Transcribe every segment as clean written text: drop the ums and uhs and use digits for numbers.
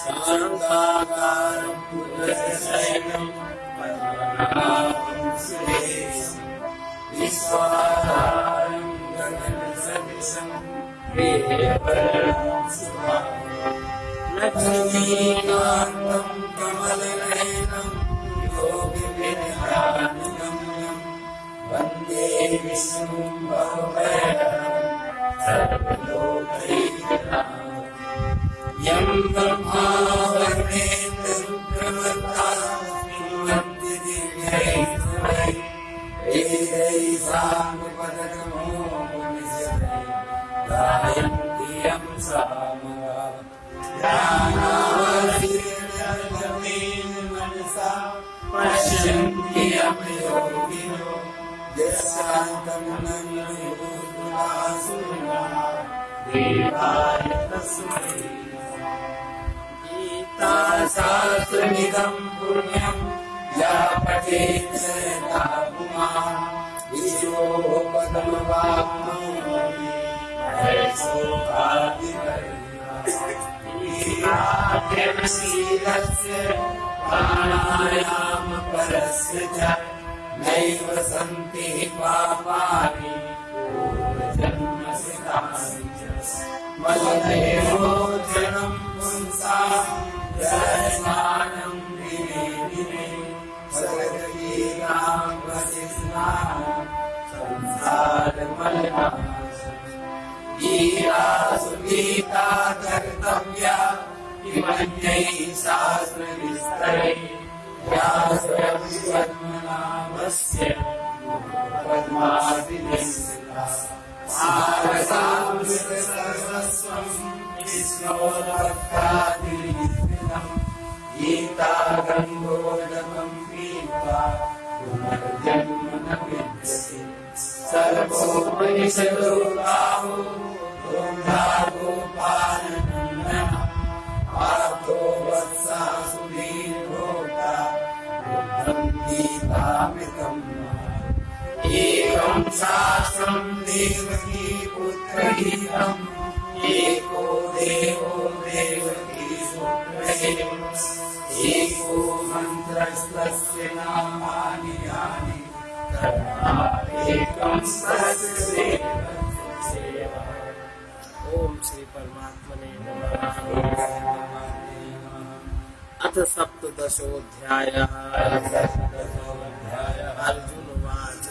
शान्ताकारं पुरुषशयनं पद्मनाभं सुरेशं विश्वाधारं गगनसदृशं मेघवर्णं शुभांगं लक्ष्मीकान्तं कमलनयनं योगिविद्यानुगम्यं वन्दे विष्णुं भवभयहरं सर्वलोकैकनाथं यं ब्रह्मा वरुणेन्द्ररुद्रमरुतः स्तुवन्ति दिव्यैर्गुणैः वेदैः सामपदक्रमो मुनिजनैः गायन्ति यं सामगाः ध्यानावधीर्यमेन मनसा पश्यन्ति यं योगिनो यस्यान्तं नन्योगुणासुरः देवाय तस्मै शास्त्रमिदं पुण्यं या पठेत् सदा पुमान् विश्वो पदमवाप्नोति शीलस्य प्राणायामपरस्य च नैव सन्ति पापानि पूर्वजन्मसितानि च मलदेहोजनं पुंसां जलस्नानं दिने दिने सर्वजीवां वसिस्नानं संसारमलनाशनं गीतासुगीता कर्तव्या किमन्यैः शास्त्रविस्तरैः या स्वयं पद्मनाभस्य पद्मादिनिस्थिता सर्वस्वं विष्णोर्भक्तादिनिर्मितं गीता गङ्गोदकं पीत्वा पुनर्जन्म न विद्यते सर्वोपनिषदो गावो दोग्धा गोपालनन्दनः पार्थो वत्सा सुधीर्भोक्ता बुद्धं गीतामृतं एकं शास्त्रं देवकी पुत्रगीतम् एको देवो देवकी सुप्रदेव एको मन्त्रस्तस्य नामानि यानि एकं सहस्रदेव। ओम श्री परमात्मने नमः। अथ सप्तदशोऽध्यायः। अर्जुन उवाच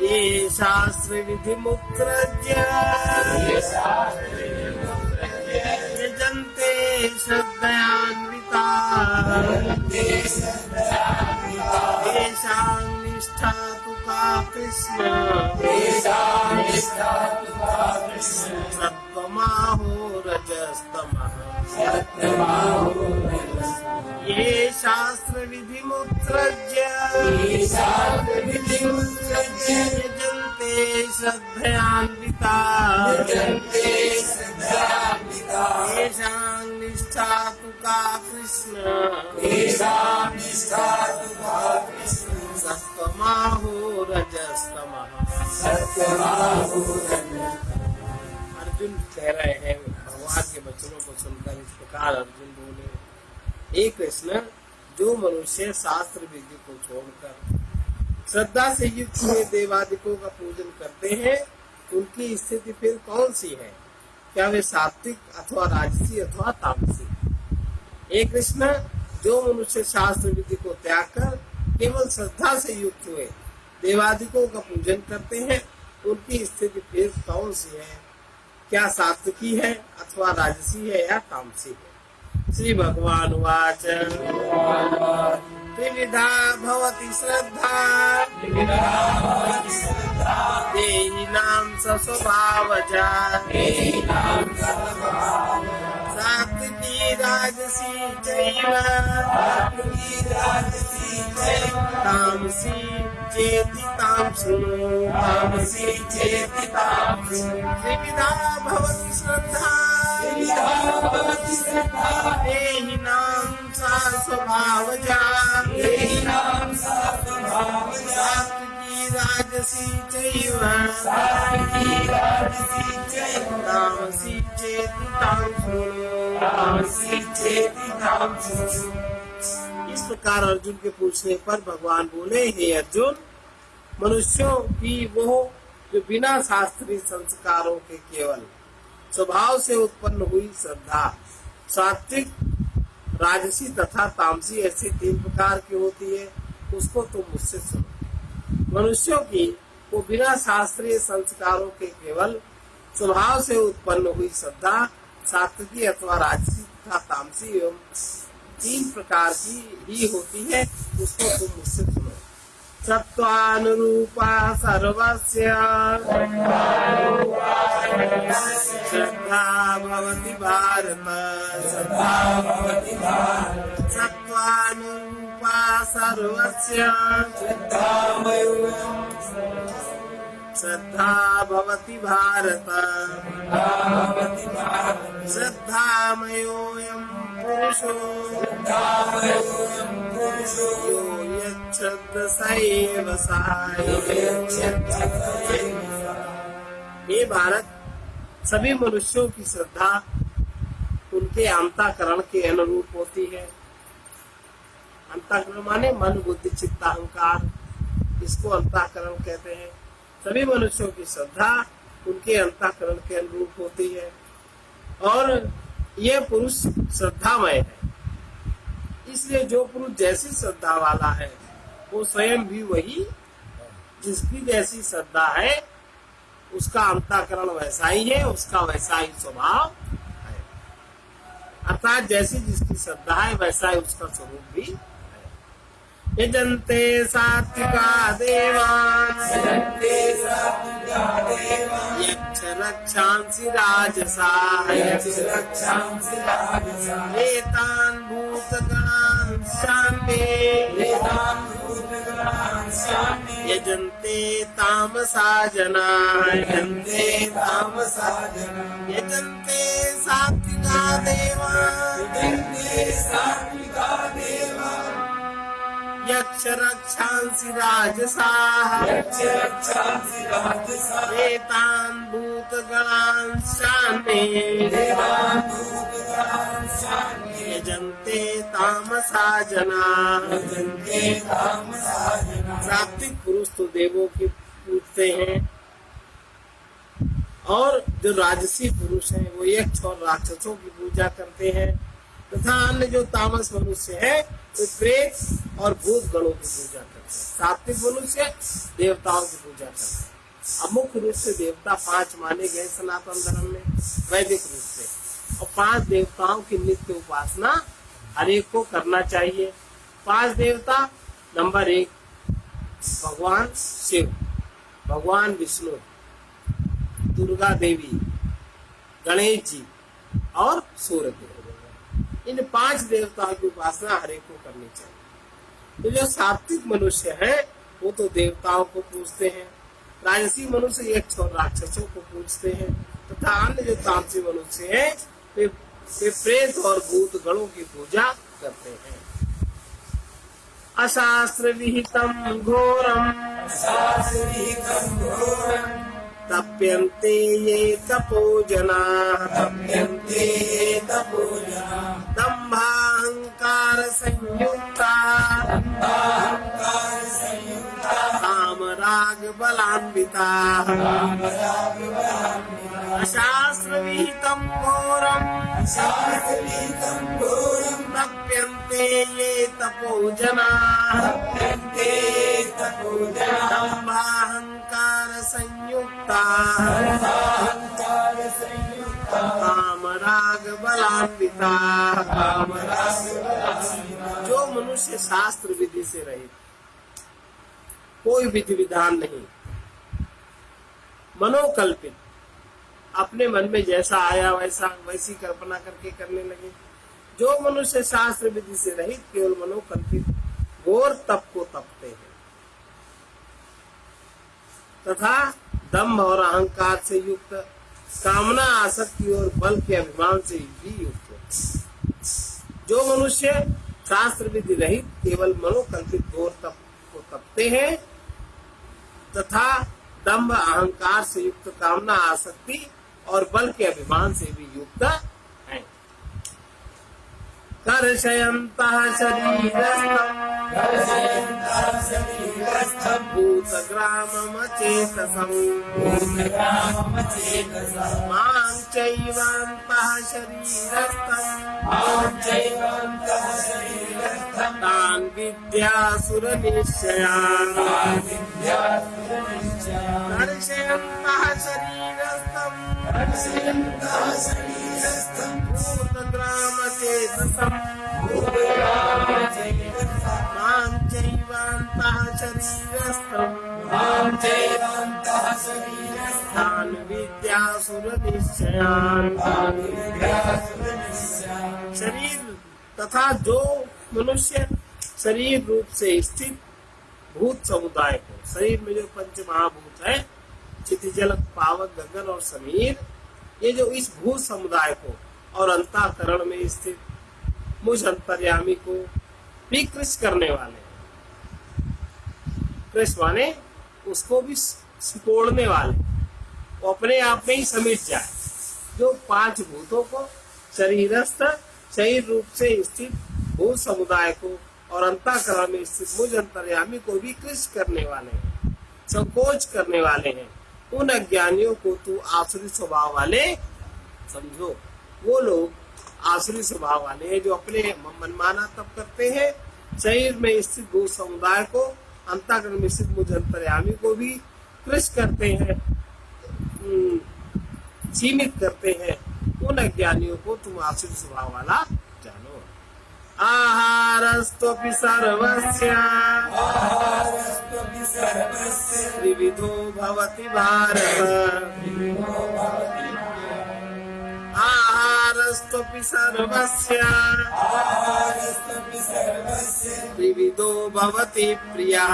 ये शास्त्रविधिमुत्सृज्य यजन्ते श्रद्धयान्विताः तेषां निष्ठा तु का कृष्ण सत्त्वमाहो रजस्तमः ये शास्त्रविधिमुत्सृज्य यजन्ते श्रद्धयान्विताः तेषां निष्ठा तु का कृष्ण सत्त्वमाहो रजस्तमः। अर्जुन कह रहे हैं, भगवान के वचनों को सुनकर इस प्रकार अर्जुन बोले, हे कृष्ण, जो मनुष्य शास्त्र विधि को छोड़कर श्रद्धा से युक्त हुए देवादिकों का पूजन करते हैं, उनकी स्थिति फिर कौन सी है? क्या वे सात्विक अथवा राजसी अथवा तामसी? हे कृष्ण, जो मनुष्य शास्त्र विधि को त्याग कर केवल श्रद्धा से युक्त हुए देवादिकों का पूजन करते हैं, उनकी स्थिति फिर कौन सी है? क्या सात्विकी है अथवा राजसी है या तामसी है? श्री भगवान वाच त्रिविधा भवति श्रद्धा देहिनां स्वभावजा सात्विकी राजसी चैव तामसी चेति तां शृणु त्रिविधा भवति श्रद्धा देहिनां सा स्वभावजा सात्विकी राजसी चैव तामसी चेति तां शृणु इस प्रकार अर्जुन के पूछने पर भगवान बोले, हे अर्जुन, मनुष्यों की वो जो बिना शास्त्रीय संस्कारों के केवल स्वभाव से उत्पन्न हुई श्रद्धा, सात्विक, राजसी तथा तामसी ऐसी 3 प्रकार की होती है, उसको तुम मुझसे सुनो। मनुष्यों की वो बिना शास्त्रीय संस्कारों के केवल स्वभाव से उत्पन्न हुई श्रद्धा, सात्विकी अथवा राजसी तथा तामसी एवं 3 प्रकार की ही होती है, उसको तुम मुझसे सुनो। सत्वानुरूपा सर्वस्य श्रद्धा भवति भारत, सत्वानुरूपा सर्वस्य श्रद्धा भवति भारत, श्रद्धामयोऽयं पुरुषो यो यच्छ्रद्ध स एव सः। हे भारत, सभी मनुष्यों की श्रद्धा उनके अंतःकरण के अनुरूप होती है। अंतःकरण माने मन, बुद्धि, चित्त, अहंकार, इसको अंतःकरण कहते हैं। सभी मनुष्यों की श्रद्धा उनके अंतःकरण के अनुरूप होती है और यह पुरुष श्रद्धामय है। इसलिए जो पुरुष जैसी श्रद्धा वाला है वो स्वयं भी वही, जिसकी जैसी श्रद्धा है उसका अंतःकरण वैसा ही है, उसका वैसा ही स्वभाव है। अर्थात जैसी जिसकी श्रद्धा है वैसा ही उसका स्वरूप भी है। यजन्ते सात्विका देवान् यक्ष रक्षांसि राजसाः एतान् भूतगणान् शान्ते यजन्ते तामसा जनाः यजन्ते सात्विका देवान् यक्ष रक्षांसि राजसाः एतान् भूतगणान् शान्ते यजन्ते तामसा जनाः। सात्विक पुरुष तो देवों की पूजते हैं और जो राजसी पुरुष हैं वो यक्ष और राक्षसों की पूजा करते हैं तथा अन्य जो तामस मनुष्य है वे प्रेत और भूत गणों की पूजा करते हैं। सात्विक मनुष्य देवताओं की पूजा करते हैं। अब मुख्य रूप से देवता 5 माने गए सनातन धर्म में वैदिक रूप से, और 5 देवताओं की नित्य उपासना हर एक को करना चाहिए। 5 देवता, नंबर 1 भगवान शिव, भगवान विष्णु, दुर्गा देवी, गणेश जी और सूर्य देव। इन 5 देवताओं की उपासना हर एक को करनी चाहिए। तो जो सात्विक मनुष्य है वो तो देवताओं को पूजते हैं, राजसी मनुष्य यक्ष और राक्षसों को पूजते हैं तथा अन्य जो तामसी मनुष्य है वे प्रेत और भूत गणों की पूजा करते हैं। अशास्त्र विहितम घोरम तप्यन्ते ये तपो जनाः दम्भाहंकार संयुक्ता कामराग बलान्विताः अशास्त्र विहितं घोरं तप्यन्ते ये तपो जनाः दम्भाहंकार संयुक्ता कामराग बलान्विता। जो मनुष्य शास्त्र विधि से रहित, कोई विधि विधान नहीं, मनोकल्पित, अपने मन में जैसा आया वैसी कल्पना करके करने लगे, जो मनुष्य शास्त्र विधि से रहित केवल मनोकल्पित घोर तप को तपते हैं तथा दम्भ और अहंकार से युक्त, कामना, आसक्ति और बल के अभिमान से भी युक्त, जो मनुष्य शास्त्र विधि रहित केवल मनोकल्पित घोर तप को तपते हैं तथा दम्भ, अहंकार से युक्त, कामना, आसक्ति और बल के अभिमान से भी युक्त है। दर्शयन्तः शरीरस्थं भूतग्राममचेतसम् मां चैवान्तः शरीरस्थं तान् विद्यासुरनिश्चयान् दर्शयन्तः शरीरस्थं भूतग्रामचेतसम् मां चैवान्तः शरीरस्थं तान् विद्यासुरनिश्चयान्। शरीर तथा जो मनुष्य शरीर रूप से स्थित भूत समुदाय को, शरीर में जो पंच महाभूत है, चिति जल पावक गगन और समीर, ये जो इस भूत समुदाय को और अंतःकरण में स्थित मुझ अंतर्यामी को भी कृष्ण करने वाले, कृष्ण माने उसको भी सिकोड़ने वाले, वो अपने आप में ही समेट जाए। जो पांच भूतों को शरीरस्थ शरीर रूप से स्थित भूत समुदाय को और अंतःकरण में स्थित मुझ अंतर्यामी को भी कृष्ण करने वाले हैं, संकोच करने वाले हैं, उन अज्ञानियों को तू आसुरी स्वभाव वाले समझो। वो लोग आसुरी स्वभाव वाले हैं जो अपने मनमाना तप करते हैं, शरीर में स्थित भूत समुदाय को अंतःकरण में स्थित मुझ अंतर्यामी को भी कृष्ण करते हैं, सीमित करते हैं। उन अज्ञानियों को तुम आसुरी स्वभाव वाला जानो। आहारस्त्वपि सर्वस्य त्रिविधो भवति भारत। आहारस्त्वपि सर्वस्य त्रिविधो भवति प्रियः।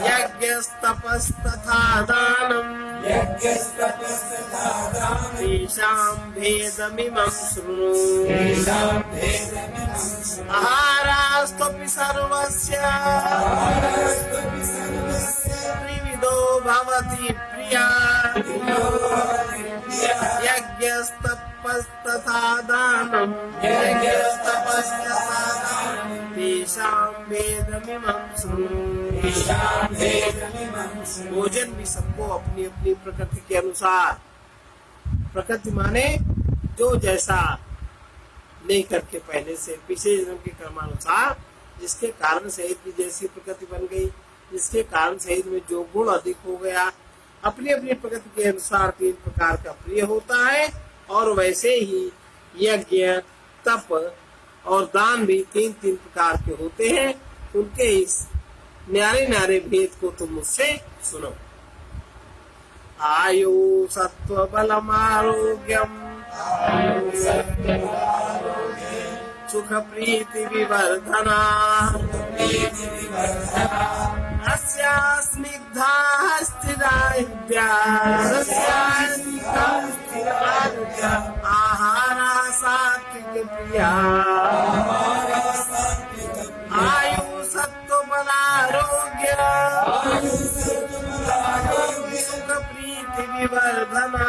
यज्ञस्तपस्तथा दानम् तेषां भेदमिमं शृणु। आहारस्त्वपि सर्वस्य त्रिविधो भवति प्रियः। यज्ञस्तपस्तथा दानम् तेषां भेदमिमं शृणु। भोजन भी सबको अपनी अपनी प्रकृति के अनुसार, प्रकृति माने जो जैसा लेकर के पहले से पिछले जन्म के कर्मानुसार जिसके कारण शरीर की जैसी प्रकृति बन गई, जिसके कारण शरीर में जो गुण अधिक हो गया, अपनी अपनी प्रकृति के अनुसार 3 प्रकार का प्रिय होता है। और वैसे ही यज्ञ तप और दान भी 3-3 प्रकार के होते हैं। उनके इस न्यारे न्यारे भेद को तुम मुझसे सुनो। आयु सत्व बलम आरोग्यम सुख प्रीति विवर्धना अस्या स्निग्धा स्थिरा हृदया आहारा सात्विक प्रिया। आयु सत्व बल आरोग्य सुख प्रीति विवर्धना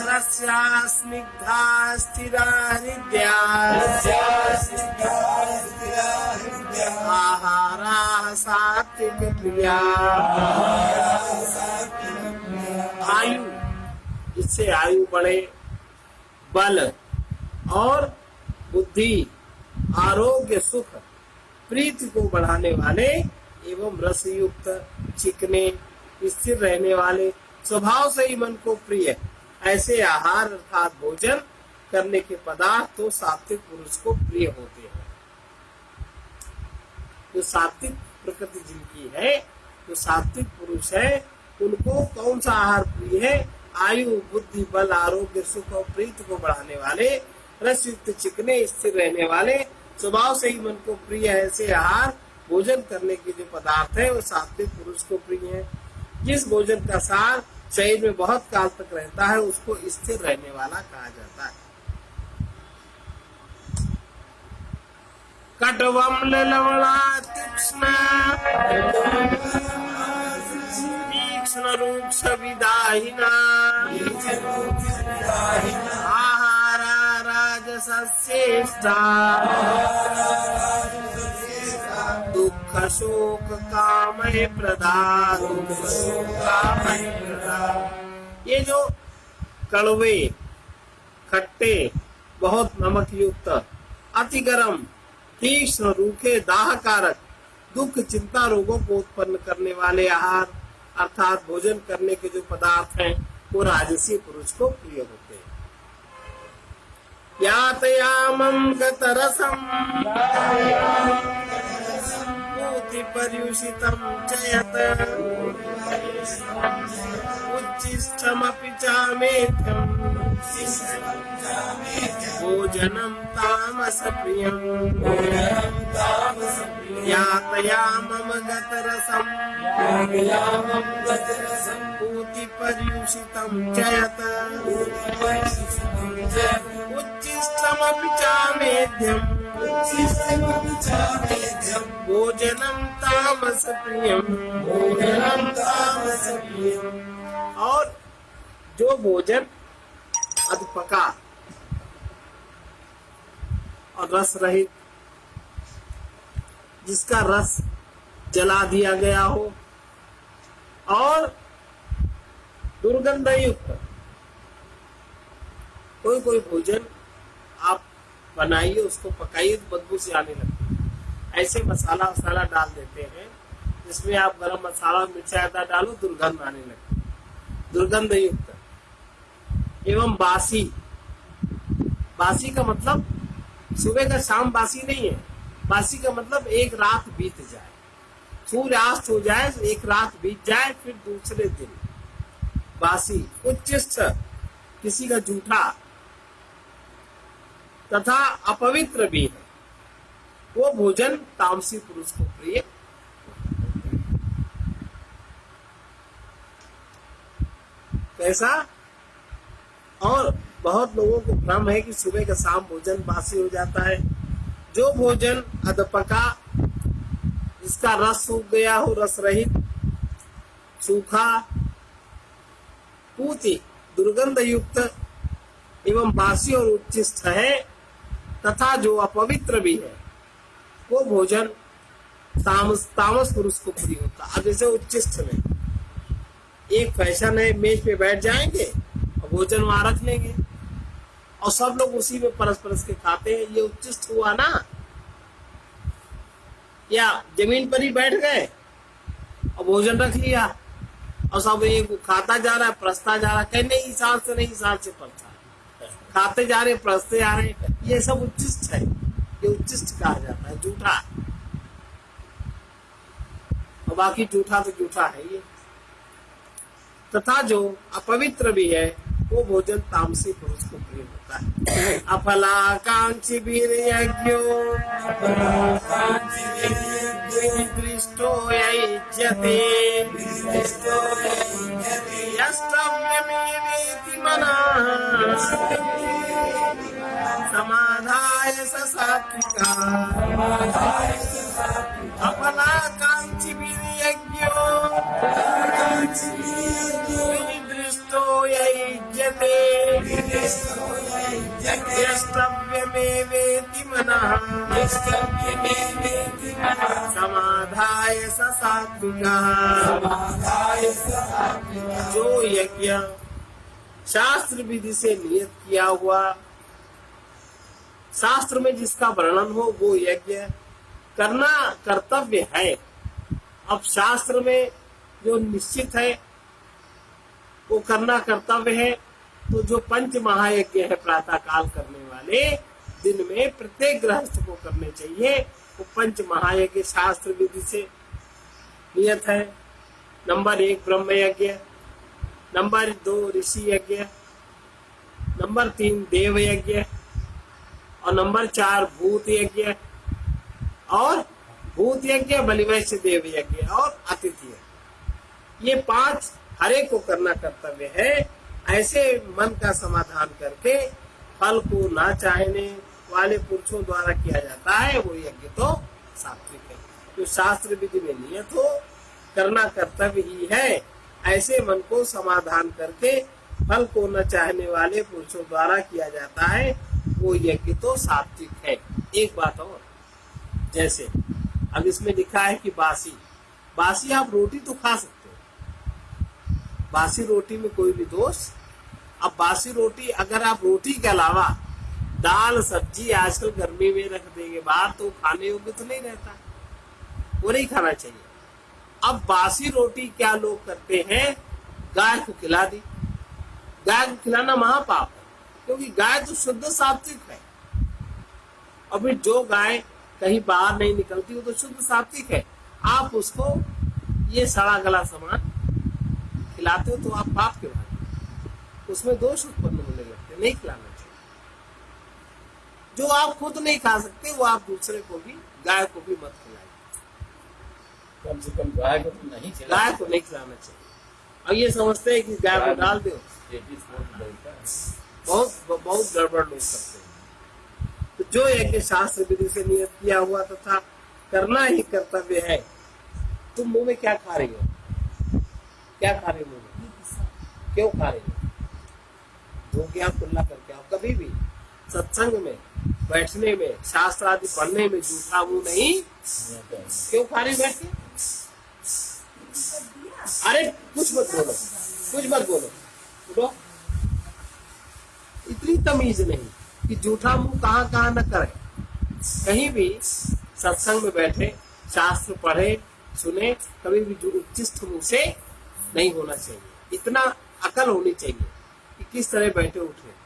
रस्या स्निग्धा स्थिरा हृदया आहारा सात्विक प्रिया। आयु, इससे आयु बढ़े, बल और बुद्धि, आरोग्य, सुख, प्रीति को बढ़ाने वाले एवं रस युक्त, चिकने, स्थिर रहने वाले, स्वभाव से ही मन को प्रिय ऐसे आहार अर्थात भोजन करने के पदार्थ तो सात्विक पुरुष को प्रिय होते हैं। जो सात्विक प्रकृति जिनकी है, जो सात्विक पुरुष है, उनको कौन सा आहार प्रिय है? आयु, बुद्धि, बल, आरोग्य, सुख और प्रीति को बढ़ाने वाले, रस युक्त, चिकने, स्थिर रहने वाले, स्वभाव से ही मन को प्रिय ऐसे आहार भोजन करने के जो पदार्थ है वो सात्विक पुरुष को प्रिय है। जिस भोजन का सार शरीर में बहुत काल तक रहता है उसको स्थिर रहने वाला कहा जाता है। कटवम्ल लवणा तीक्ष्ण रूक्ष विदाहिना आहार सचेष्टा दुख शोक कामय प्रदा ये जो कड़वे खट्टे बहुत नमक युक्त अति गर्म तीक्ष्ण रूखे दाह कारक दुख चिंता रोगों को उत्पन्न करने वाले आहार अर्थात भोजन करने के जो पदार्थ हैं वो राजसी पुरुष को प्रिय होते हैं। यातयामं गतरसं पूति पर्युषितं च यत् उच्छिष्टमपि चामेध्यं भोजनं तामसप्रियं यातयामं गतरसं पूति पर्युषितं च यत् उच्छिष्टमपि चामेध्यं भोजनं तामसप्रियं और जो भोजन अधपका और रस रहित जिसका रस जला दिया गया हो और दुर्गंध युक्त कोई कोई भोजन आप बनाइए उसको पकाइए तो बदबू से आने लगती है। ऐसे मसाला वसाला डाल देते हैं जिसमें आप गरम मसाला मिर्चा आदि डालो दुर्गंध आने लगती है, दुर्गंध युक्त एवं बासी। बासी का मतलब सुबह का शाम बासी नहीं है, बासी का मतलब एक रात बीत जाए, सूर्यास्त हो जाए, एक रात बीत जाए, फिर दूसरे दिन बासी। उच्चिष्ट किसी का जूठा तथा अपवित्र भी है, वो भोजन तामसी पुरुष को प्रिय। कैसा? और बहुत लोगों को भ्रम है कि सुबह का शाम भोजन बासी हो जाता है। जो भोजन अधपका जिसका रस सूख गया हो, रस रहित, सूखा, पूती, दुर्गंध युक्त एवं बासी और उच्छिष्ट है तथा जो अपवित्र भी है वो भोजन तामस पुरुष को प्रिय होता। अब जैसे उच्छिष्ट में एक फैशन है, मेज पे बैठ जाएंगे और भोजन वहां रख लेंगे और सब लोग उसी में परस परस के खाते हैं, ये उच्छिष्ट हुआ ना। या जमीन पर ही बैठ गए और भोजन रख लिया और सब एक खाता जा रहा है, परसता जा रहा है, कहने हिसाब से नहीं हिसाब से परसा है, खाते जा रहे परसते जा रहे, ये सब उच्छिष्ट है। ये उच्छिष्ट कहा जाता है, जूठा। और बाकी जूठा तो जूठा है ये। तथा जो अपवित्र भी है वो भोजन तामसी पुरुष को प्रिय होता है। अफलाकांक्षी वीर्यज्ञो दृष्टो युज्यते यस्तव्यमेवेति मनः समाधाय स सात्विका। अफलाकांक्षी वीर्यज्ञो दृष्टो युज्यते यस्तव्यमेवेति मनः समाधाय स सात्विकः। जो यज्ञ शास्त्र विधि से नियत किया हुआ, शास्त्र में जिसका वर्णन हो वो यज्ञ करना कर्तव्य है। अब शास्त्र में जो निश्चित है वो करना कर्तव्य है, तो जो पंच महायज्ञ है प्रातः काल करने वाले, दिन में प्रत्येक गृहस्थ को करने चाहिए, वो पंच महायज्ञ शास्त्र विधि से नियत है। नंबर 1 ब्रह्म यज्ञ, नंबर 2 ऋषि यज्ञ, नंबर 3 देव यज्ञ और नंबर 4 भूत यज्ञ और भूत यज्ञ, बलिवैश्य देव यज्ञ और अतिथि यज्ञ। ये 5 हर एक को करना कर्तव्य है। ऐसे मन का समाधान करके फल को ना चाहने वाले पुरुषों द्वारा किया जाता है वो यज्ञ तो सात्विक है। जो शास्त्र विधि में नियत हो, करना कर्तव्य ही है, ऐसे मन को समाधान करके फल को न चाहने वाले पुरुषों द्वारा किया जाता है वो यज्ञ तो सात्विक है। एक बात और, जैसे अब इसमें लिखा है कि बासी बासी आप रोटी तो खा सकते हो, बासी रोटी में कोई भी दोष। अब बासी रोटी अगर आप रोटी के अलावा दाल सब्जी आजकल गर्मी में रख देंगे बाहर तो खाने योग्य तो नहीं रहता, वो नहीं खाना चाहिए। अब बासी रोटी क्या लोग करते हैं, गाय को खिला दी। गाय को खिलाना महापाप है, क्योंकि गाय तो शुद्ध सात्विक है। अभी जो गाय कहीं बाहर नहीं निकलती वो तो शुद्ध सात्विक है, आप उसको ये सड़ा गला सामान खिलाते हो तो आप पाप क्यों भागे, उसमें दोष उत्पन्न होने लगते, नहीं खिलाना चाहिए। जो आप खुद नहीं खा सकते वो आप दूसरे को भी, गाय को भी मत खिलाइए। कम से कम गाय को तो नहीं खिलाना, गाय को नहीं खिलाना चाहिए। और ये समझते हैं कि गाय को डाल दो, बहुत गड़बड़ लोग करते हैं। तो जो यज्ञ शास्त्र विधि से नियत किया हुआ तथा करना ही कर्तव्य है। तुम मुंह में क्या खा रही हो, क्या खा रही हो मुंह में, क्यों खा रही हो, धो के आप खुला करके आओ। कभी भी सत्संग में बैठने में शास्त्र आदि पढ़ने में जूठा मुंह नहीं, क्यों खा रही बैठ के। अरे कुछ मत बोलो, कुछ मत बोलो, उठो। इतनी तमीज नहीं कि जूठा मुंह कहाँ कहाँ न करे। कहीं भी सत्संग में बैठे, शास्त्र पढ़े सुने, कभी भी उच्चिष्ट मुंह से नहीं होना चाहिए। इतना अकल होनी चाहिए कि किस तरह बैठे उठे।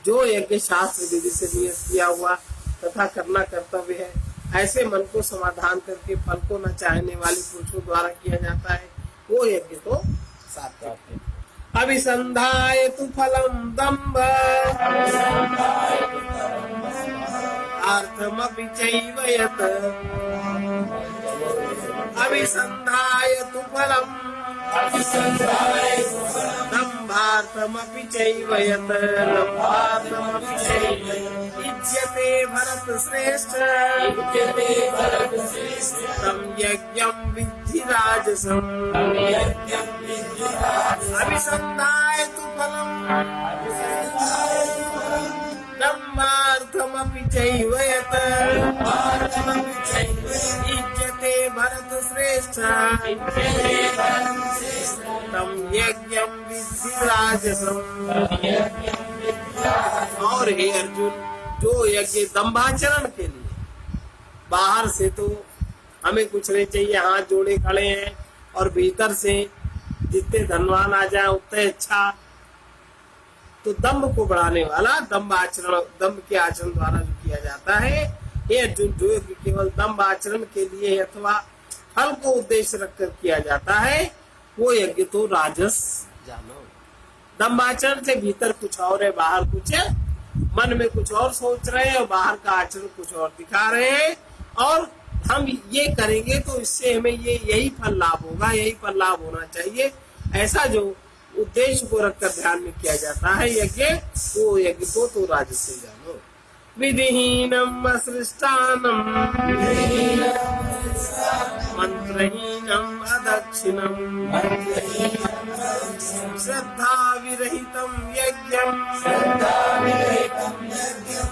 जो यज्ञ शास्त्र विधि से नियत किया हुआ तथा करना कर्तव्य है, ऐसे मन को समाधान करके फल को न चाहने वाले पुरुषों द्वारा किया जाता है, वो यज्ञ तो सात्विक है। अभिसंधाय तु फलम दम्भ अर्थमपि चैव यत्, अभिसंधाय तु फलम दम्भार्थमपि चैव यत्, लम्भार्थमपि चैव इज्यते भरत श्रेष्ठ, तं यज्ञं विद्धि राजसम्। अभिसंधाय तु फलम् दम्भार्थमपि चैव यत्, इज्यते भरत श्रेष्ठ, तं यज्ञं विद्धि राजसम्। और हे अर्जुन, जो यज्ञ दम्भाचरण के लिए, बाहर से तो हमें कुछ नहीं चाहिए, हाथ जोड़े खड़े हैं, और भीतर से जितने धनवान आ जाए उतने अच्छा, तो दम्भ को बढ़ाने वाला दम्भ आचरण, दम्भ के आचरण द्वारा जो किया जाता है, ये अर्जुन जो यज्ञ केवल दम्भ आचरण के लिए अथवा फल को उद्देश्य रखकर किया जाता है, वो यज्ञ तो राजस जानो। दम्भ आचरण से भीतर कुछ और है, बाहर कुछ है, मन में कुछ और सोच रहे हैं और बाहर का आचरण कुछ और दिखा रहे हैं, और हम ये करेंगे तो इससे हमें ये यही फल लाभ होगा, यही फल लाभ होना चाहिए, ऐसा जो उद्देश्य को रखकर ध्यान में किया जाता है यज्ञ, वो यज्ञ को तो राजस से जानो। विधिहीनम असृष्टानम मंत्रहीनम अदक्षिणम श्रद्धा विरहितम यज्ञम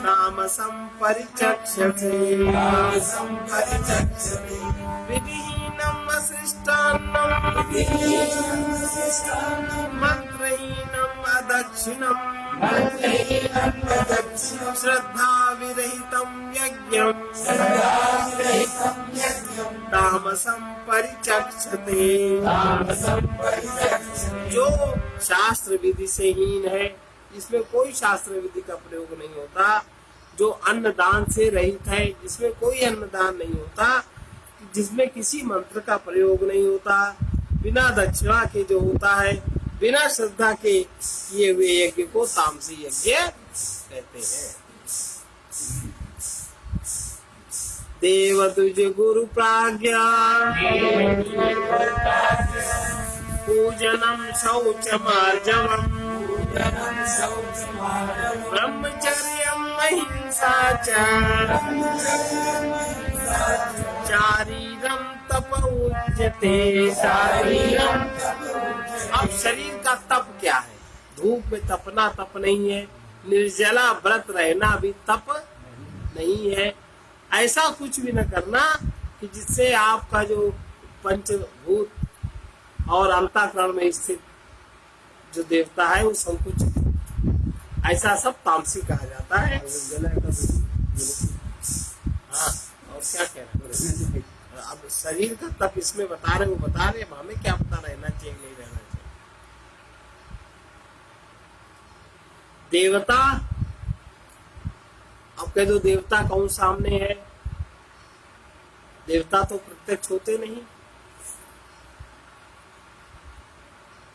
तामसं परिचक्षते। विधिहीनम असृष्टान्नम मंत्रहीनम अदक्षिणम श्रद्धा विरहितम यज्ञम तामसं परिचक्षते। जो शास्त्र विधि से हीन है, इसमें कोई शास्त्र विधि का प्रयोग नहीं होता, जो अन्नदान से रहित है, जिसमें कोई अन्नदान नहीं होता, जिसमें किसी मंत्र का प्रयोग नहीं होता, बिना दक्षिणा के जो होता है, बिना श्रद्धा के किए हुए यज्ञ को तामसी यज्ञ कहते हैं। देव तुझ गुरु प्राज्ञा पूजनम शौचमार्जवम् ब्रह्मचर्यम् अहिंसा च शारीरम तप उच्यते। अब शरीर का तप क्या है? धूप में तपना तप नहीं है, निर्जला व्रत रहना भी तप नहीं है। ऐसा कुछ भी न करना कि जिससे आपका जो पंचभूत और अंतःकरण में स्थित जो देवता है वो संकुचित, ऐसा सब तामसी कहा जाता है। हाँ, और क्या कह रहे हैं? अब शरीर का तप इसमें बता रहे, वो बता रहे, अब हमें क्या पता रहना चाहिए नहीं रहना चाहिए। देवता, अब कह दो देवता कौन सामने है? देवता तो प्रत्यक्ष होते नहीं,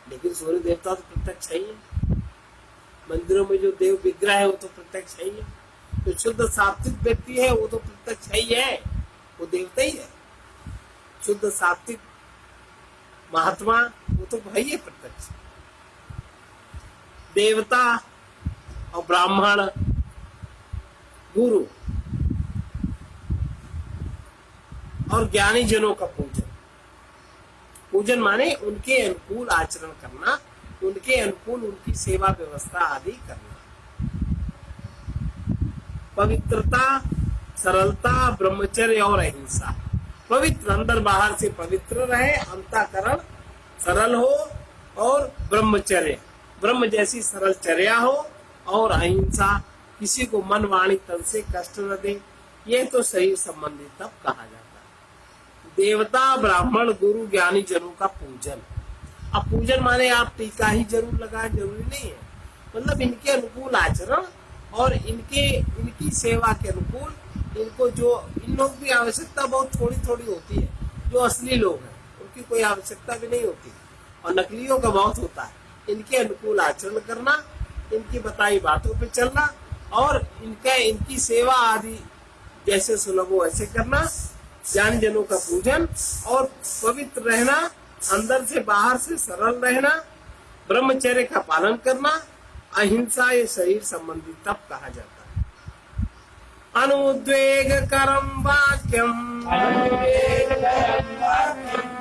लेकिन सूर्य देवता तो प्रत्यक्ष है ही। मंदिरों में जो देव विग्रह है वो तो प्रत्यक्ष है ही। जो शुद्ध सात्विक व्यक्ति है वो तो प्रत्यक्ष है ही है, वो देवता ही है। शुद्ध सात्विक महात्मा वो तो है ही प्रत्यक्ष। देवता और ब्राह्मण, गुरु और ज्ञानी जनों का पूजन। पूजन माने उनके अनुकूल आचरण करना, उनके अनुकूल उनकी सेवा व्यवस्था आदि करना। पवित्रता, सरलता, ब्रह्मचर्य और अहिंसा। पवित्र, अंदर बाहर से पवित्र रहे, अंतःकरण सरल हो और ब्रह्मचर्य, ब्रह्म जैसी सरल चर्या हो, और अहिंसा, किसी को मन वाणी तन से कष्ट न दे। ये तो शरीर संबंधी तब कहा जाता है। देवता, ब्राह्मण, गुरु, ज्ञानी जनों का पूजन। अब पूजन माने आप टीका ही जरूर लगाए, जरूरी नहीं है। मतलब इनके अनुकूल आचरण और इनकी सेवा के अनुकूल, इनको जो इन लोग की आवश्यकता बहुत थोड़ी थोड़ी होती है, जो असली लोग हैं उनकी कोई आवश्यकता भी नहीं होती, और नकलियों का बहुत होता है। इनके अनुकूल आचरण करना, इनकी बताई बातों पे चलना, और इनकी सेवा आदि जैसे सुलभ हो ऐसे करना। ज्ञान जनों का पूजन और पवित्र रहना, अंदर से बाहर से सरल रहना, ब्रह्मचर्य का पालन करना, अहिंसा, ये शरीर संबंधी तप कहा जाता है। अनुद्वेग करम वाक्यम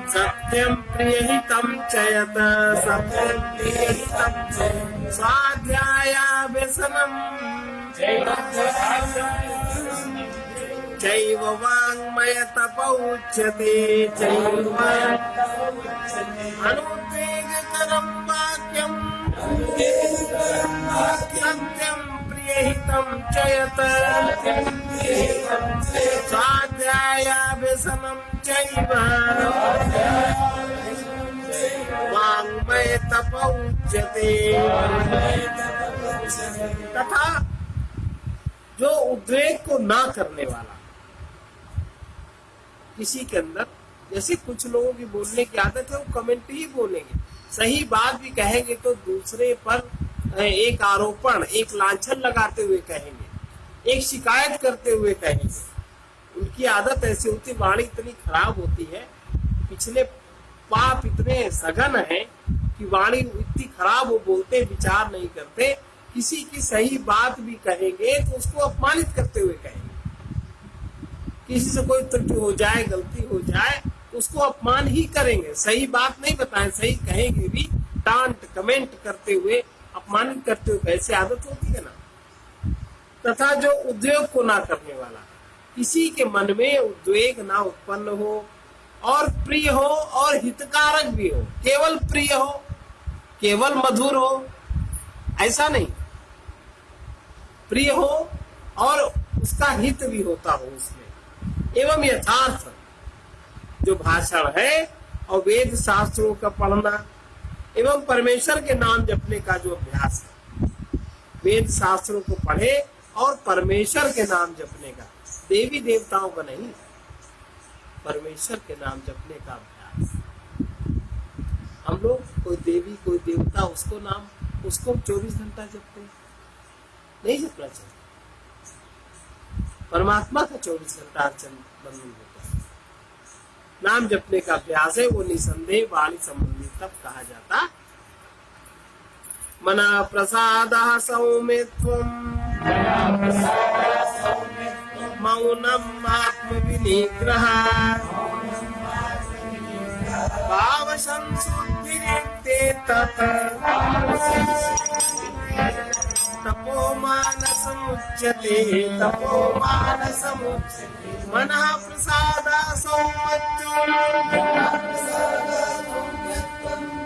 सत्यम प्रियहितम चयत, स्वाध्याय व्यसनम चैव वाङ्मय तपौच्यते। अनुद्वेगकरं वाक्यं सत्यं प्रियहितं च यत्, स्वाध्यायाभ्यसनं चैव वाङ्मय तपौच्यते। तथा जो उद्वेग को ना करने वाला, किसी के अंदर, जैसे कुछ लोगों की बोलने की आदत है, वो कमेंट ही बोलेंगे, सही बात भी कहेंगे तो दूसरे पर एक आरोपण, एक लांछन लगाते हुए कहेंगे, एक शिकायत करते हुए कहेंगे। उनकी आदत ऐसी होती, वाणी इतनी खराब होती है, पिछले पाप इतने सघन है कि वाणी इतनी खराब, वो बोलते विचार नहीं करते। किसी की सही बात भी कहेंगे तो उसको अपमानित करते हुए कहेंगे। किसी से कोई त्रुटि हो जाए, गलती हो जाए, उसको अपमान ही करेंगे, सही बात नहीं बताएं, सही कहेंगे भी, टांट कमेंट करते हुए, अपमानित करते हुए, ऐसी आदत होती है ना। तथा जो उद्वेग को ना करने वाला, किसी के मन में उद्वेग ना उत्पन्न हो, और प्रिय हो और हितकारक भी हो, केवल प्रिय हो, केवल मधुर हो, ऐसा नहीं, प्रिय हो और उसका हित भी होता हो उसमें, एवं यथार्थ जो भाषण है, और वेद शास्त्रों का पढ़ना, एवं परमेश्वर के नाम जपने का जो अभ्यास है। वेद शास्त्रों को पढ़े और परमेश्वर के नाम जपने का, देवी देवताओं का नहीं, परमेश्वर के नाम जपने का अभ्यास। हम लोग कोई देवी कोई देवता, उसको नाम, उसको 24 घंटा जपते, नहीं जपना चाहिए। परमात्मा का 24 घंटा अर्चन बंधन होता है। नाम जपने का अभ्यास है, वो निसंदेह वाणी संबंधी तब कहा जाता। मना प्रसाद सौम्यत्वं मौनम आत्म विनिग्रह भाव संशुद्धि तत् समुच्यते तपोमानसमुच्यते मनः प्रसादासौम्यत्वम्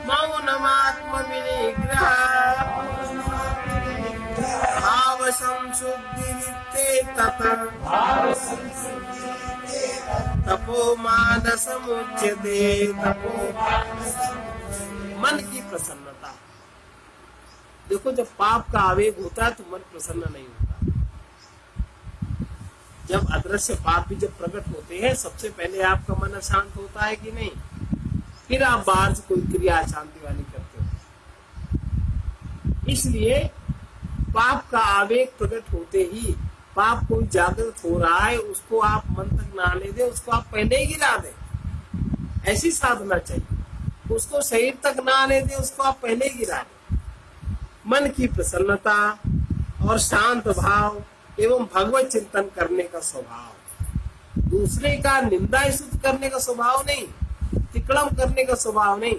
मौनमात्मविनिग्रह भावसंशुद्धिरित्ते ततः तपोमानसमुच्यते मन की प्रसन्नता। देखो जब पाप का आवेग होता है तो मन प्रसन्न नहीं होता। जब अदृश्य पाप भी जब प्रकट होते हैं सबसे पहले आपका मन अशांत होता है कि नहीं, फिर आप बाहर से कोई क्रिया अशांति वाली करते हो। इसलिए पाप का आवेग प्रकट होते ही पाप कोई जागृत हो रहा है उसको आप मन तक ना ले दे, उसको आप पहले ही गिरा दे। ऐसी साधना चाहिए। उसको शरीर तक ना ले दे, उसको आप पहले ही गिरा दे। मन की प्रसन्नता और शांत भाव एवं भगवत चिंतन करने का स्वभाव, दूसरे का निंदा स्तुति करने का स्वभाव नहीं, तिकड़म करने का स्वभाव नहीं,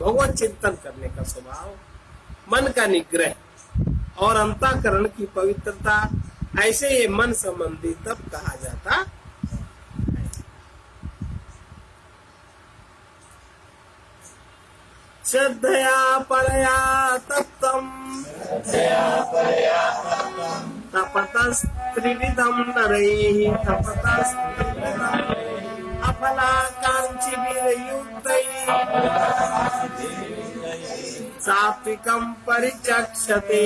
भगवत चिंतन करने का स्वभाव, मन का निग्रह और अंतःकरण की पवित्रता, ऐसे ये मन संबंधी तप कहा जाता है। श्रद्धया परया तप्तम् तपतस्त्रिविधं नरैः अफलाकाङ्क्षिभिर्युक्तैः सात्विकं परिचक्षते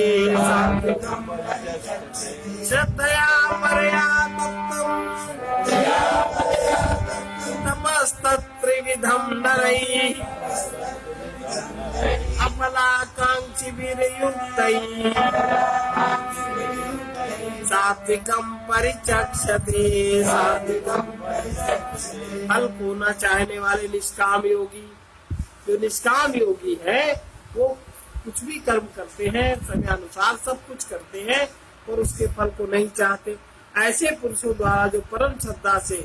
श्रद्धया परया तप्तम् तपस्तत्त्रिविधं नरैः अफलाकाङ्क्षिभिर्युक्तैः सात्विकं परिचक्षते। फल को न चाहने वाले निष्काम योगी, जो निष्काम योगी है वो कुछ भी कर्म करते हैं, समयानुसार सब कुछ करते हैं और उसके फल को नहीं चाहते। ऐसे पुरुषों द्वारा जो परम श्रद्धा से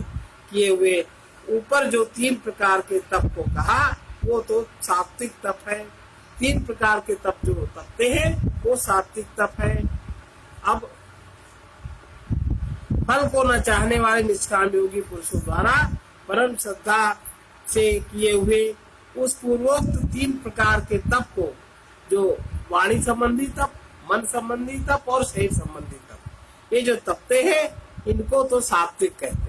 किए हुए ऊपर जो 3 प्रकार के तप को कहा वो तो सात्विक तप है। 3 प्रकार के तप जो तपते हैं वो सात्विक तप है। अब फल को न चाहने वाले निष्काम योगी पुरुषों द्वारा परम श्रद्धा से किए हुए उस पूर्वोक्त 3 प्रकार के तप को, जो वाणी संबंधी तप, मन संबंधी तप और शरीर संबंधी तप, ये जो तपते हैं इनको तो सात्विक कहते हैं।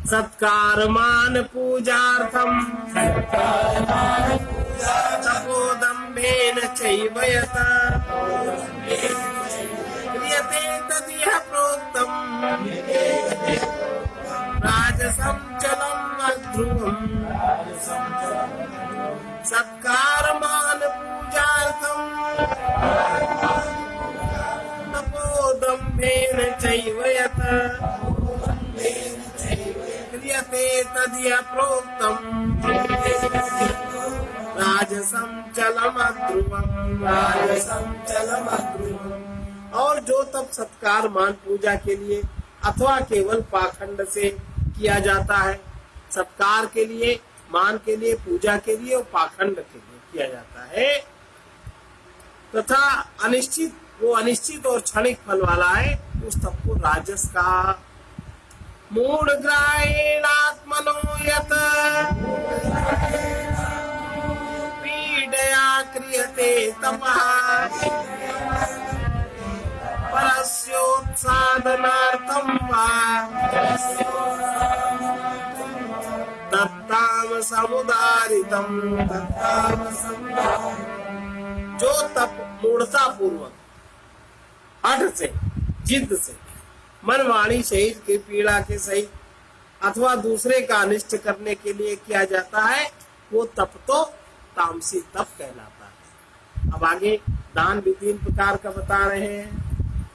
सत्कार मान पूजार्थम तपोदम्भेन चैव यथा क्रियते तदिह प्रोक्तम् राजसं चलम् अध्रुवम्। सत्कार मान पूजार्थम तपोदम्भेन चैव यथा क्रियते तदिह प्रोक्तम् राजसं चलम् अध्रुवम्। और जो तप सत्कार मान पूजा के लिए अथवा केवल पाखंड से किया जाता है, सत्कार के लिए, मान के लिए, पूजा के लिए और पाखंड के लिए किया जाता है, तथा अनिश्चित, वो अनिश्चित और क्षणिक फल वाला है, उस तप को राजस का। मूढ़ग्राहेणात्मनो यत् पीडया क्रियते तपः परस्योत्साधनार्थं वा तत्तामसमुदारितं। जो तप मूढ़ता पूर्वक, हठ से, जिद से, मन वाणी शरीर के पीड़ा के सहित अथवा दूसरे का अनिष्ट करने के लिए किया जाता है, वो तप तो तामसी तप कहलाता है। अब आगे दान भी 3 प्रकार का बता रहे हैं।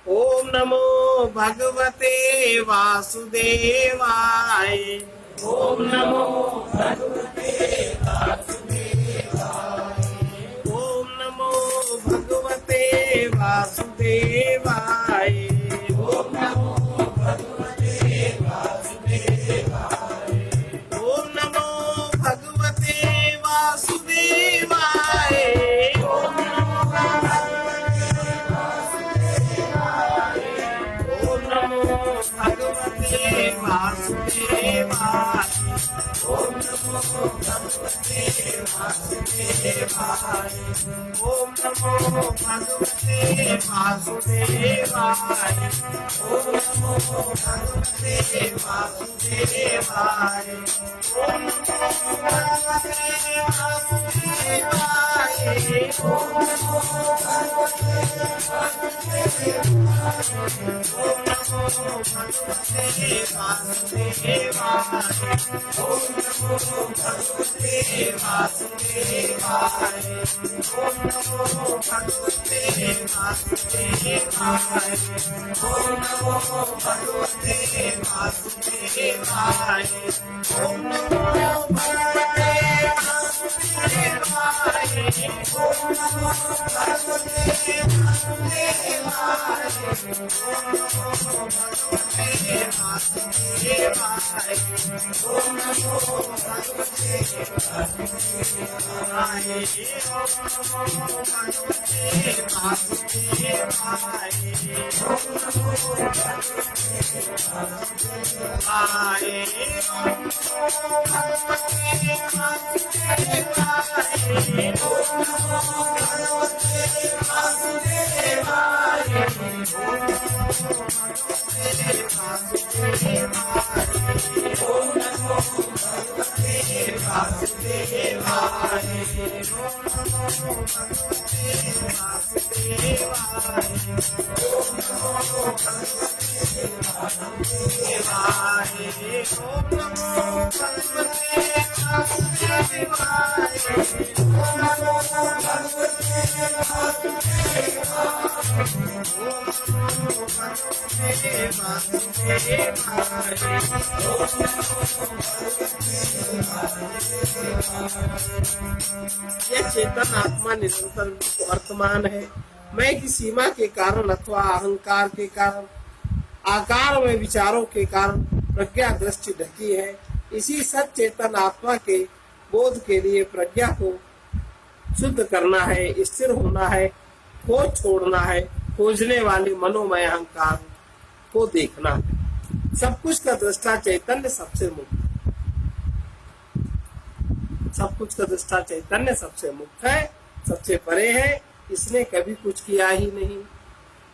ओम नमो भगवते वासुदेवाय। ओम नमो भगवते वासुदेवाय। ओम नमो भगवते वासुदेवाय। ओम नमो भगवते वासुदेवाय। ओम नमो भगवते वासुदेवाय। ओम नमो भगवते वासुदेवाय। भगवते वासुदेवाय। ओम नमो भगवते वासुदेवाय। ओम नमो भगवते वासुदेवाय। ओम नमो भगवते वासुदेवाय। ओम नमो भगवते ओम नमो भगवते वासुदेवाय। ओम नमो भगवते वासुदेवाय। ओम नमो भगवते वासुदेवाय। ओम नमो भगवते वासुदेवाय। ओम नमो भगवते वासुदेवाय। ओम नमो भगवते वासुदेवाय। ओम नमो भगवते वासुदेवाय। ओम नमो भगवते वासुदेवाय। ओम नमो भगवते वासुदेवाय। ओम नमो भगवते वासुदेवाय। ओम नमो भगवते वासुदेवाय। ओम नमो भगवते वासुदेवाय। ओम नमो भगवते वासुदेवाय। ओम नमो भगवते वासुदेवाय। ओम नमो भगवते वासुदेवाय। ओम नमो भगवते वासुदेवाय। ओम नमो भगवते वासुदेवाय। ओम नमो भगवते यह चेतन आत्मा निरंतर वर्तमान है। मैं की सीमा के कारण अथवा अहंकार के कारण, आकार में विचारों के कारण प्रज्ञा दृष्टि ढकी है। इसी सचेतन आत्मा के बोध के लिए प्रज्ञा को शुद्ध करना है, स्थिर होना है, खोज छोड़ना है, खोजने वाले मनोमय अहंकार को देखना है। सब कुछ का दृष्टा चैतन्य सबसे मुक्त, सब कुछ का दृष्टा चैतन्य सबसे मुक्त है, सबसे परे है। इसने कभी कुछ किया ही नहीं,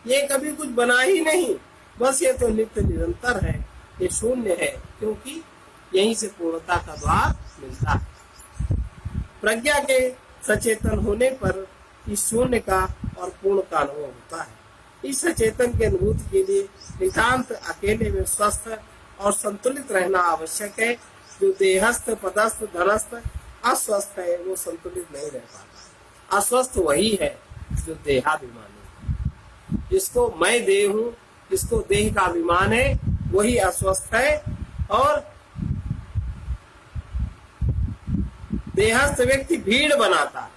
ये कभी कुछ बना ही नहीं। बस ये तो नित्य निरंतर है, ये शून्य है, क्योंकि यहीं से पूर्णता का द्वार मिलता है। प्रज्ञा के सचेतन होने पर इस शून्य का और पूर्ण का अनुभव होता है। इस सचेतन की अनुभूति के लिए नितांत अकेले में स्वस्थ और संतुलित रहना आवश्यक है। जो देहस्थ, पदस्थ, धनस्थ अस्वस्थ है, वो संतुलित नहीं रह पाता। अस्वस्थ वही है जो देहाभिमानी है। जिसको मैं देह हूँ, जिसको देह का अभिमान है, वही अस्वस्थ है। और देहस्थ व्यक्ति भीड़ बनाता है,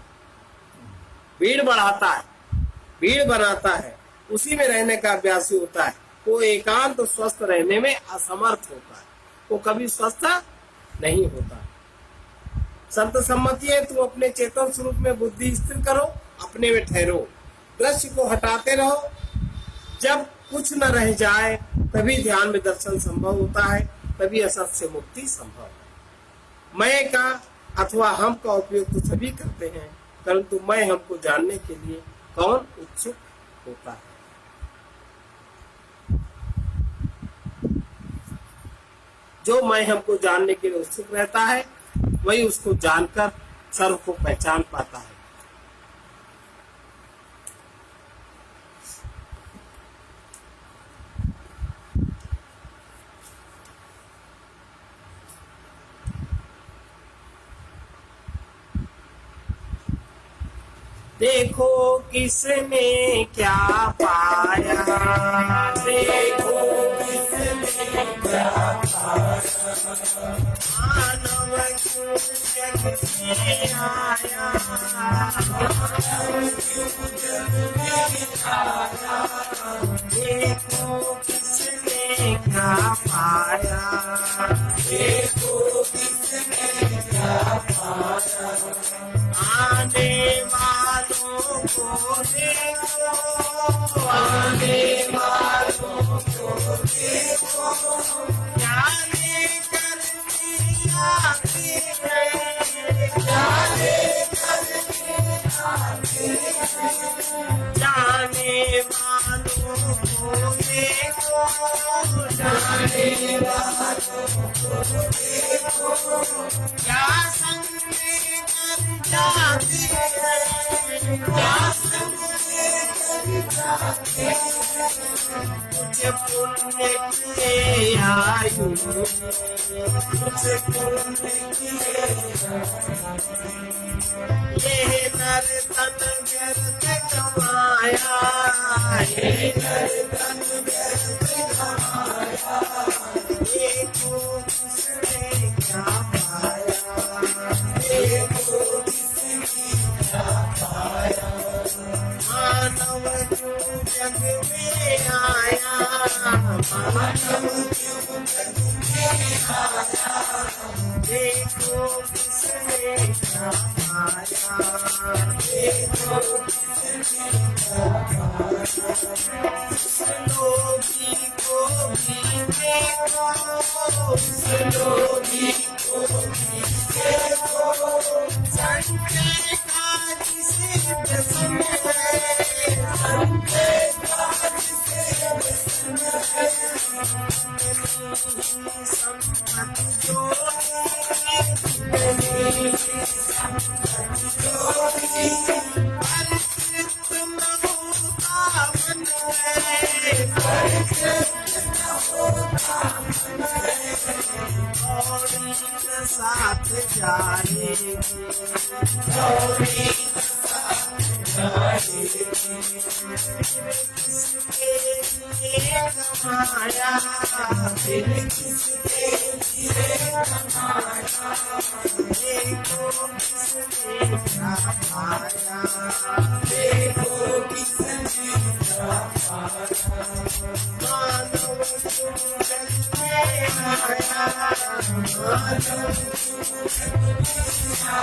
भीड़ बढ़ाता है, भीड़ बनाता है, उसी में रहने का अभ्यासी होता है। वो एकांत तो स्वस्थ रहने में असमर्थ होता है, वो कभी स्वस्थ नहीं होता। संत सम्मति है, तुम अपने चेतन स्वरूप में बुद्धि स्थिर करो, अपने में ठहरो, दृश्य को हटाते रहो। जब कुछ न रह जाए तभी ध्यान में दर्शन संभव होता है, तभी असत से मुक्ति संभव है। मैं का अथवा हम का उपयोग तो सभी करते हैं, परंतु मैं हमको जानने के लिए कौन उत्सुक होता है। जो मैं हमको जानने के लिए उत्सुक रहता है, वही उसको जानकर सर्व को पहचान पाता है। देखो किसने क्या पाया, देखो किसने क्या पाया, मानव क्यों जग में आया, मानव क्यों जग में आया, देखो किसने क्या पाया, देखो किसने क्या पाया, आने वालों को देखो, आने वालों को देखो, क्या लेकर आते तुझे पुण्य किए आयु, तुझे पुण्य किए ये नर तन व्यर्थ कमाया, ये नर तन व्यर्थ कमाया, ये को किसने क्या पाया, ये को किसने क्या पाया। मानव क्यों जग में आया, मानव क्यों जग में आया, देखो किसने क्या पाया, देखो किसने क्या पाया। इस लोभी को भी देखो, इस लोभी को भी देखो, संजय का जिसे प्रसन्न है, संजय का जिसे प्रसन्न है, संपत्ति जो है, संपत्ति जो है, परिचित न होता मन है, परिचित न होता मन है, और इन साथ जाएगी, और इन साथ जाएगी। किसके लिए कमाया, फिर किसके लिए कमाया, देखो किसने क्या पाया, देखो किसने क्या पाया। मानव क्यों जग में आया, मानव क्यों जग में आया,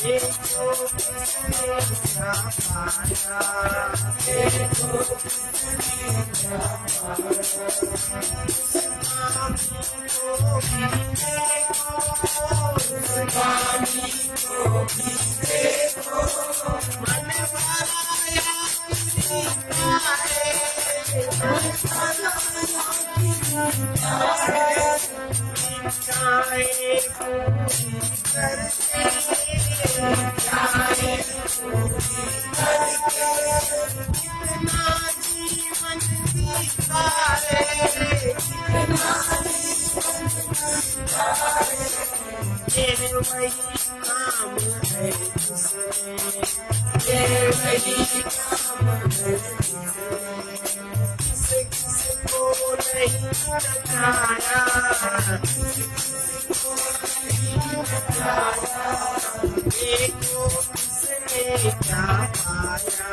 देखो किसने क्या पाया, देखो किसने क्या पाया। स्वामी को भी देखो, मन भराया किसका है, मन भराया किसका है, इच्छाएं पूरी करके, इच्छाएं पूरी करके, कितना जीवन जीता है, कितना जीवन जीता है, ये वही काम है जिसने, ये वही काम है जिसने, किसको नहीं बचाया, किसको नहीं बचाया, देखो किसने क्या पाया,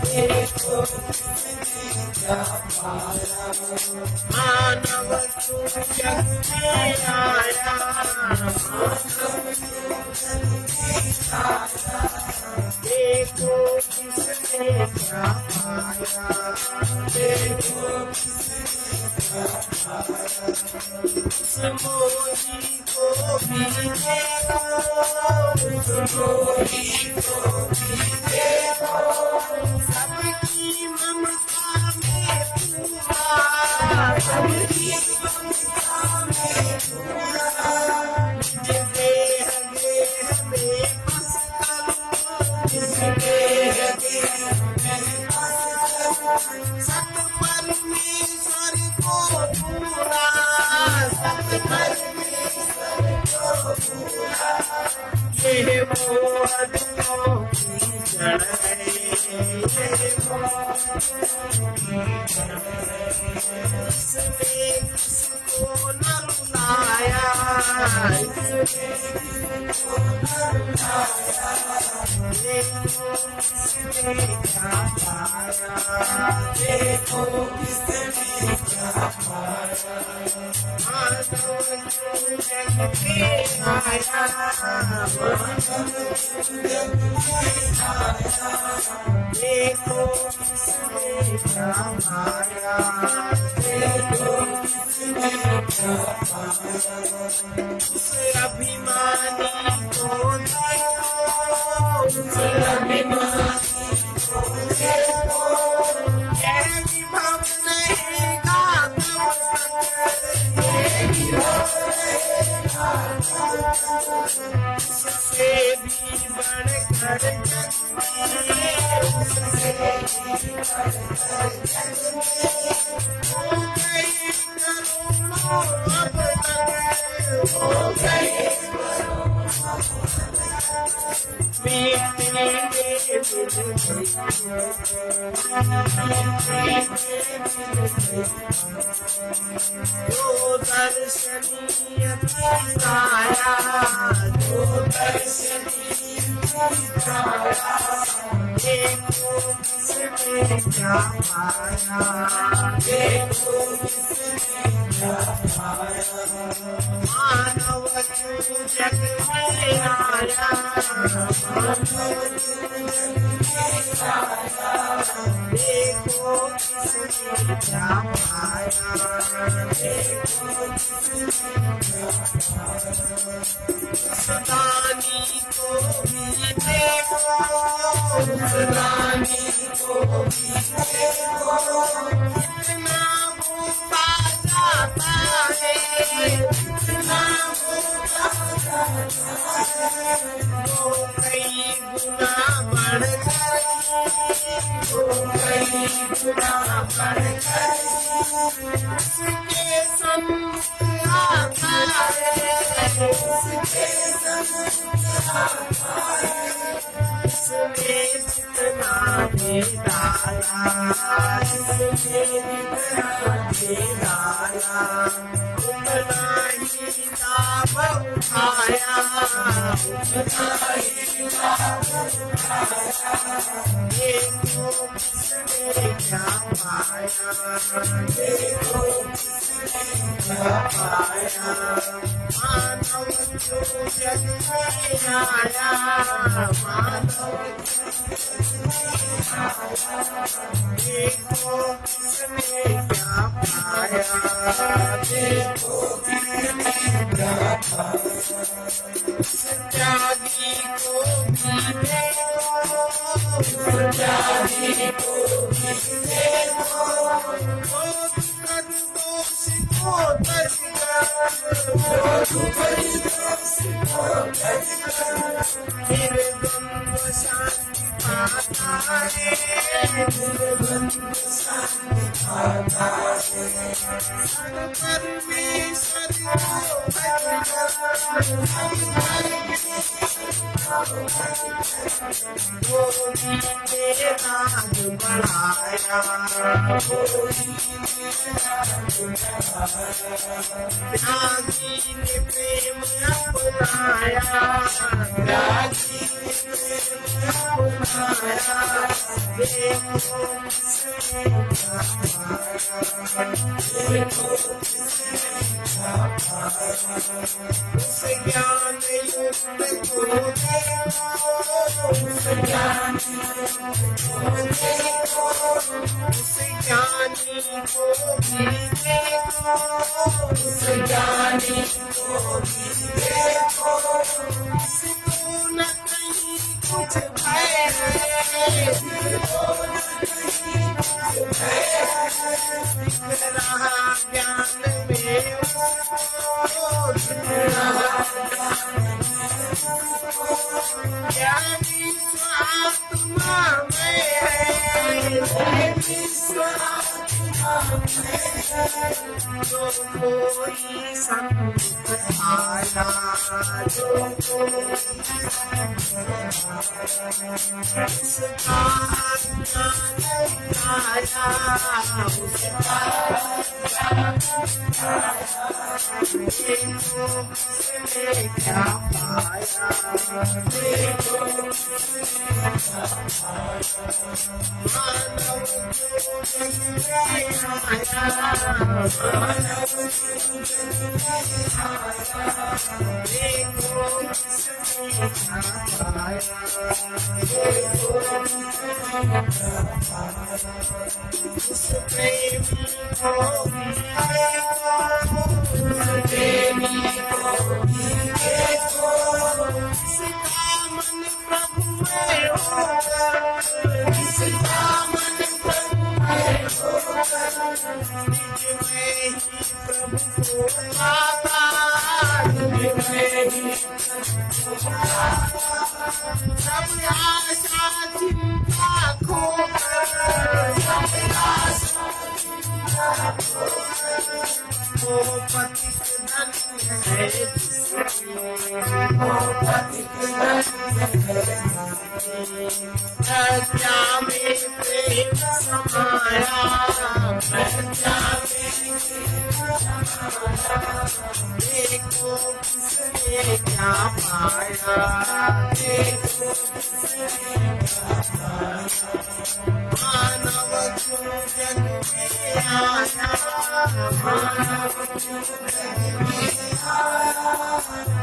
देखो किसने क्या पाया। मानव क्यों जग में आया, मानव क्यों जग में आया, देखो किसने क्या पाया, देखो किसने क्या पाया। उस मोही को भी देखो, उस मोही को भी देखो, सबकी ममता में पूरा, सबकी ममता में पूरा, देह देह में बस करो, देह देह में बस करो, सत परमेश्वर को पूरा, सत परमेश्वर को पूरा, ये मोह की जड़ है, ये मोह की जड़ है, इसने किसको न रुलाया, इसने किसको न रुलाया, देखो किसने क्या पाया, देखो किसने क्या पाया। मानव क्यों जग में आया, मानव क्यों जग में आया, देखो किसने क्या पाया, देखो किसने क्या पाया। उस अभिमानी को देखो, उस अभिमानी को देखो, ये विभव रहेगा तब तक, ये विभव रहेगा तब तक, उससे भी जो दर्शनीय काया, जो दर्शनीय काया, देखो किसने क्या पाया, देखो किसने क्या पाया। मानव क्यों जग में आया, मानव क्यों जग में आया, देखो किसने क्या पाया, देखो किसने क्या पाया। उस दानी को भी देखो, उस दानी को भी देखो, कितना भूखा जाता है, कितना भूखा जाता है। वो कई गुना बढ़ गई, वो कई गुना बढ़ गई, उसके सम्मुख आता है, उसके सम्मुख आता है। इसने जितना दे डाला, इसने जितना दे डाला, उतना ही लाभ उठाया, उतना ही लाभ उठाया। देखो किसने क्या पाया, देखो किसने क्या पाया। मानव जो जग में आया, मानव देखो किसने क्या पाया, देखो किसने क्या पाया। त्यागी को भी देखो, त्यागी को भी देखो, वो दुखद दोष को तज कर, वो दुखद दोष को तज कर, फिर द्वंद्व शांति पाता है, फिर द्वंद्व शांति पाता है। सब परमेश्वर को भज कर, गोरी ने राज बढ़ाया, गोरी ने राज बढ़ाया। त्यागी ने प्रेम अपनाया, त्यागी ने प्रेम अपनाया। देखो किसने क्या पाया, देखो किसने क्या पाया। उस ज्ञान युक्त को देखो, उस ज्ञान युक्त को देखो, उस ज्ञानी को भी देखो, उस ज्ञानी को भी देखो। इसको न कहीं कुछ भय है, इसको न कहीं कुछ भय है। दिख रहा ज्ञान में उसको, दिख रहा ज्ञानी स्वात्मा में है, ज्ञानी स्वात्मा में है। जो कोई संत आया, जो कोई उसका ज्ञान आया, उसका देखो किसने क्या पाया, देखो किसने क्या पाया। मानव जो जग में आया, मानव जो जग में आया, देखो किसने क्या पाया, देखो किसने क्या पाया। उस प्रेमी को भी देखो, उस प्रेमी को भी देखो, जिसका मन प्रभु में होगा, जिसका मन प्रभु में होगा। निज में ही प्रभु को पाता, निज में ही प्रभु को पाता। सब आशा चिंता खो पथिक धन्य है प्रज्ञा में प्रेम समाया देखो किसने क्या पाया मानव क्यों जग में आया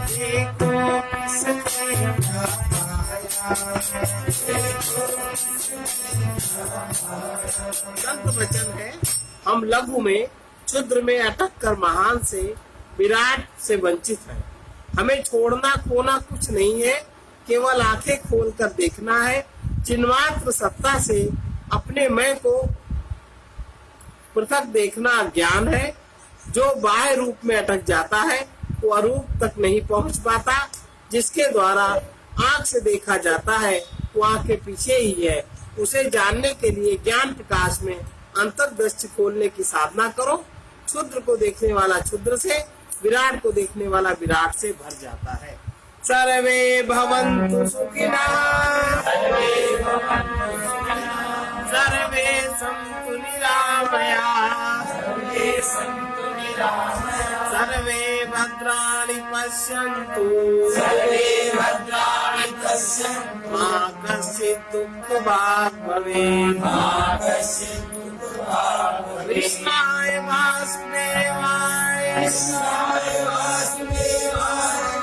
देखो किसने क्या पाया संत वचन है हम लघु में क्षुद्र में अटक कर महान से विराट से वंचित हैं। हमें छोड़ना खोना कुछ नहीं है, केवल आंखें खोलकर देखना है। चिन्मात्र सत्ता से अपने मैं को पृथक देखना ज्ञान है। जो बाह्य रूप में अटक जाता है वो अरूप तक नहीं पहुंच पाता। जिसके द्वारा आंख से देखा जाता है वो आंख के पीछे ही है। उसे जानने के लिए ज्ञान प्रकाश में अंतर्दृष्टि खोलने की साधना करो। क्षुद्र को देखने वाला क्षुद्र से, विराट को देखने वाला विराट से भर जाता है। सर्वे भवन्तु सुखिनः, सर्वे सन्तु निरामयाः, सर्वे भद्राणि पश्यन्तु, मा कश्चित् दुःखभाग् भवेत्। कृष्णाय वासुदेवाय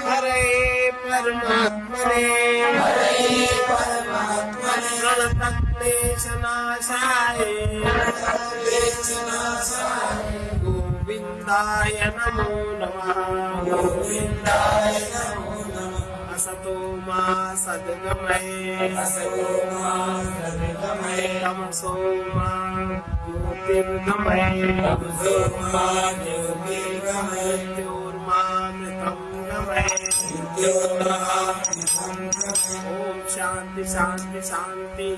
हरे परमात्मने प्रणतक्लेशनाशाय गोविन्दाय नमो नमः। असतो मा सद्गमय, तमसो मा ज्योतिर्गमय, मृत्योर्मामृतं गमय। ओम शांति शांति शांति।